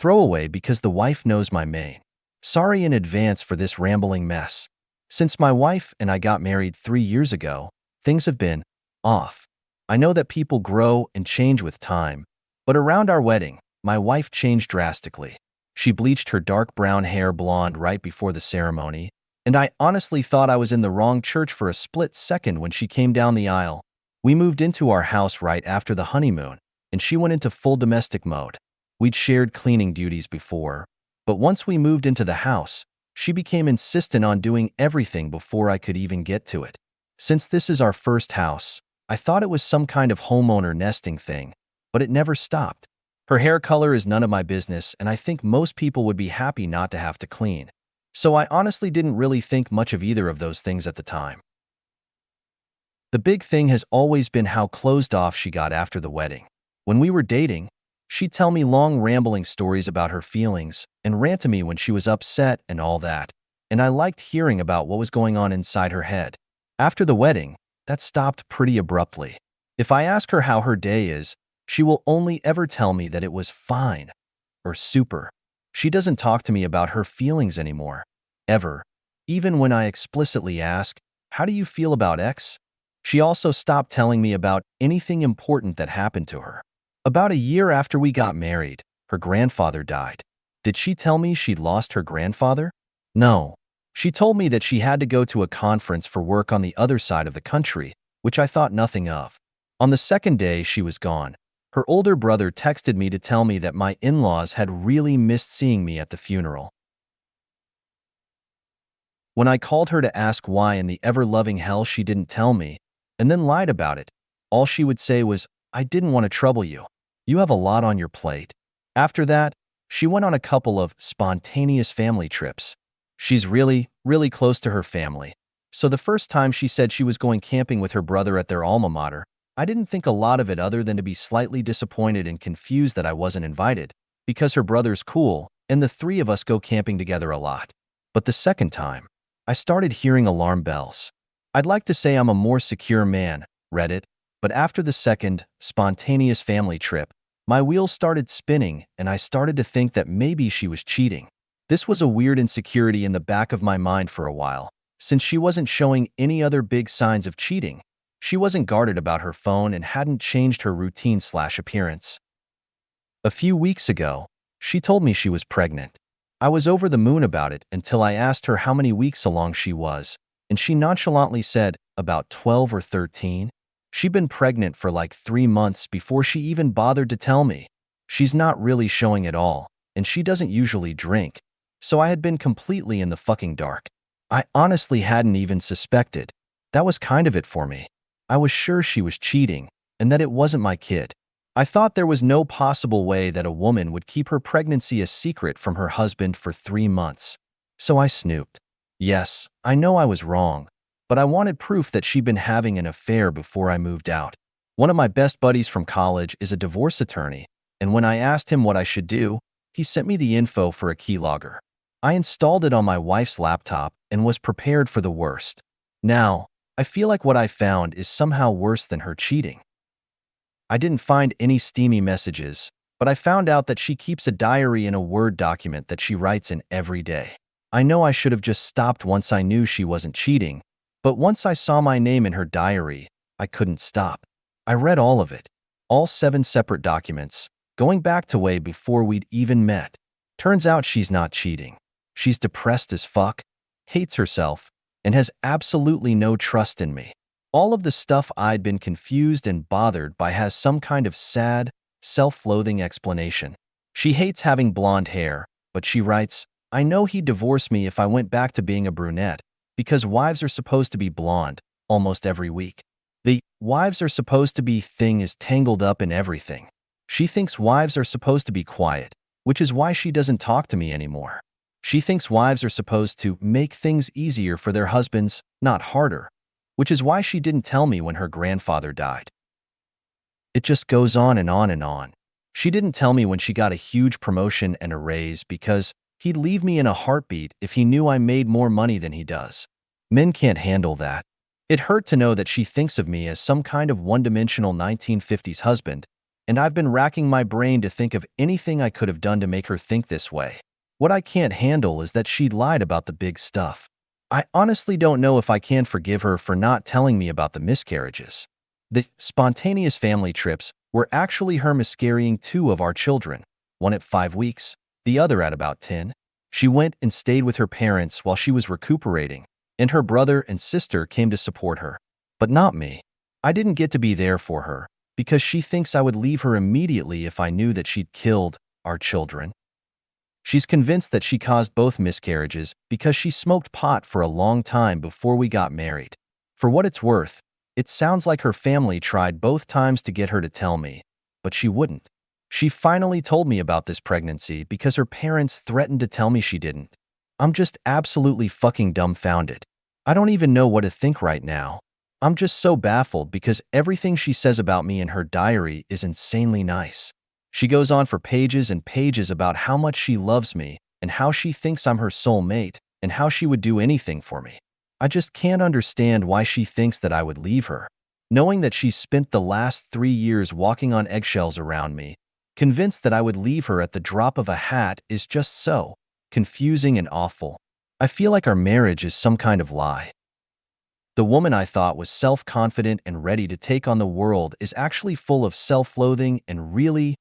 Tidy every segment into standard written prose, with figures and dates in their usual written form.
Throwaway because the wife knows my main. Sorry in advance for this rambling mess. Since my wife and I got married 3 years ago, things have been off. I know that people grow and change with time, but around our wedding, my wife changed drastically. She bleached her dark brown hair blonde right before the ceremony, and I honestly thought I was in the wrong church for a split second when she came down the aisle. We moved into our house right after the honeymoon, and she went into full domestic mode. We'd shared cleaning duties before, but once we moved into the house, she became insistent on doing everything before I could even get to it. Since this is our first house, I thought it was some kind of homeowner nesting thing, but it never stopped. Her hair color is none of my business, and I think most people would be happy not to have to clean. So I honestly didn't really think much of either of those things at the time. The big thing has always been how closed off she got after the wedding. When we were dating, she'd tell me long rambling stories about her feelings and rant to me when she was upset and all that, and I liked hearing about what was going on inside her head. After the wedding, that stopped pretty abruptly. If I ask her how her day is, she will only ever tell me that it was fine or super. She doesn't talk to me about her feelings anymore, ever. Even when I explicitly ask, "How do you feel about X?" She also stopped telling me about anything important that happened to her. About a year after we got married, her grandfather died. Did she tell me she'd lost her grandfather? No. She told me that she had to go to a conference for work on the other side of the country, which I thought nothing of. On the second day she was gone, her older brother texted me to tell me that my in-laws had really missed seeing me at the funeral. When I called her to ask why in the ever-loving hell she didn't tell me, and then lied about it, all she would say was, "I didn't want to trouble you. You have a lot on your plate." After that, she went on a couple of spontaneous family trips. She's really, really close to her family. So the first time she said she was going camping with her brother at their alma mater, I didn't think a lot of it other than to be slightly disappointed and confused that I wasn't invited, because her brother's cool, and the three of us go camping together a lot. But the second time, I started hearing alarm bells. I'd like to say I'm a more secure man, Reddit, but after the second, spontaneous family trip, my wheels started spinning and I started to think that maybe she was cheating. This was a weird insecurity in the back of my mind for a while. Since she wasn't showing any other big signs of cheating, she wasn't guarded about her phone and hadn't changed her routine/appearance. A few weeks ago, she told me she was pregnant. I was over the moon about it until I asked her how many weeks along she was, and she nonchalantly said, about 12 or 13. She'd been pregnant for like 3 months before she even bothered to tell me. She's not really showing at all, and she doesn't usually drink, so I had been completely in the fucking dark. I honestly hadn't even suspected. That was kind of it for me. I was sure she was cheating, and that it wasn't my kid. I thought there was no possible way that a woman would keep her pregnancy a secret from her husband for 3 months. So I snooped. Yes, I know I was wrong, but I wanted proof that she'd been having an affair before I moved out. One of my best buddies from college is a divorce attorney, and when I asked him what I should do, he sent me the info for a keylogger. I installed it on my wife's laptop and was prepared for the worst. Now, I feel like what I found is somehow worse than her cheating. I didn't find any steamy messages, but I found out that she keeps a diary in a Word document that she writes in every day. I know I should have just stopped once I knew she wasn't cheating, but once I saw my name in her diary, I couldn't stop. I read all of it, all 7 separate documents, going back to way before we'd even met. Turns out she's not cheating. She's depressed as fuck, hates herself, and has absolutely no trust in me. All of the stuff I'd been confused and bothered by has some kind of sad, self-loathing explanation. She hates having blonde hair, but she writes, "I know he'd divorce me if I went back to being a brunette, because wives are supposed to be blonde, almost every week." The "wives are supposed to be" thing is tangled up in everything. She thinks wives are supposed to be quiet, which is why she doesn't talk to me anymore. She thinks wives are supposed to make things easier for their husbands, not harder, which is why she didn't tell me when her grandfather died. It just goes on and on and on. She didn't tell me when she got a huge promotion and a raise because he'd leave me in a heartbeat if he knew I made more money than he does. Men can't handle that. It hurt to know that she thinks of me as some kind of one-dimensional 1950s husband, and I've been racking my brain to think of anything I could have done to make her think this way. What I can't handle is that she lied about the big stuff. I honestly don't know if I can forgive her for not telling me about the miscarriages. The spontaneous family trips were actually her miscarrying two of our children, one at 5 weeks, the other at about 10. She went and stayed with her parents while she was recuperating, and her brother and sister came to support her. But not me. I didn't get to be there for her, because she thinks I would leave her immediately if I knew that she'd killed our children. She's convinced that she caused both miscarriages because she smoked pot for a long time before we got married. For what it's worth, it sounds like her family tried both times to get her to tell me, but she wouldn't. She finally told me about this pregnancy because her parents threatened to tell me she didn't. I'm just absolutely fucking dumbfounded. I don't even know what to think right now. I'm just so baffled because everything she says about me in her diary is insanely nice. She goes on for pages and pages about how much she loves me and how she thinks I'm her soulmate and how she would do anything for me. I just can't understand why she thinks that I would leave her. Knowing that she's spent the last 3 years walking on eggshells around me, convinced that I would leave her at the drop of a hat is just so confusing and awful. I feel like our marriage is some kind of lie. The woman I thought was self-confident and ready to take on the world is actually full of self-loathing and really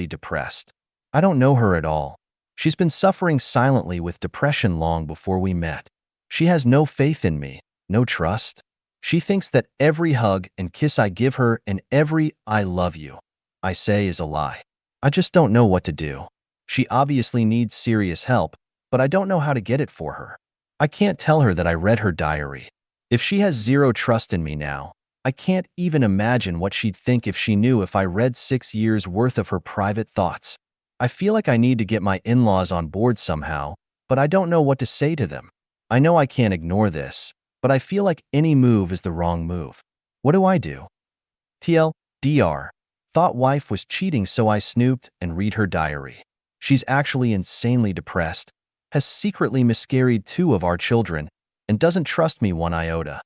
depressed. I don't know her at all. She's been suffering silently with depression long before we met. She has no faith in me, no trust. She thinks that every hug and kiss I give her and every "I love you" I say is a lie. I just don't know what to do. She obviously needs serious help, but I don't know how to get it for her. I can't tell her that I read her diary. If she has zero trust in me now, I can't even imagine what she'd think if she knew if I read 6 years worth of her private thoughts. I feel like I need to get my in-laws on board somehow, but I don't know what to say to them. I know I can't ignore this, but I feel like any move is the wrong move. What do I do? TLDR. Thought wife was cheating, so I snooped and read her diary. She's actually insanely depressed, has secretly miscarried two of our children, and doesn't trust me one iota.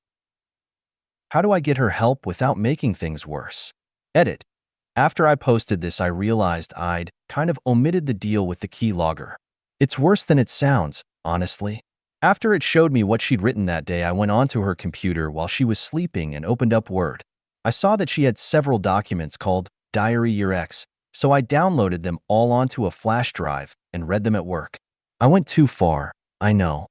How do I get her help without making things worse? Edit. After I posted this, I realized I'd kind of omitted the deal with the keylogger. It's worse than it sounds, honestly. After it showed me what she'd written that day, I went onto her computer while she was sleeping and opened up Word. I saw that she had several documents called Diary Year X, so I downloaded them all onto a flash drive and read them at work. I went too far, I know.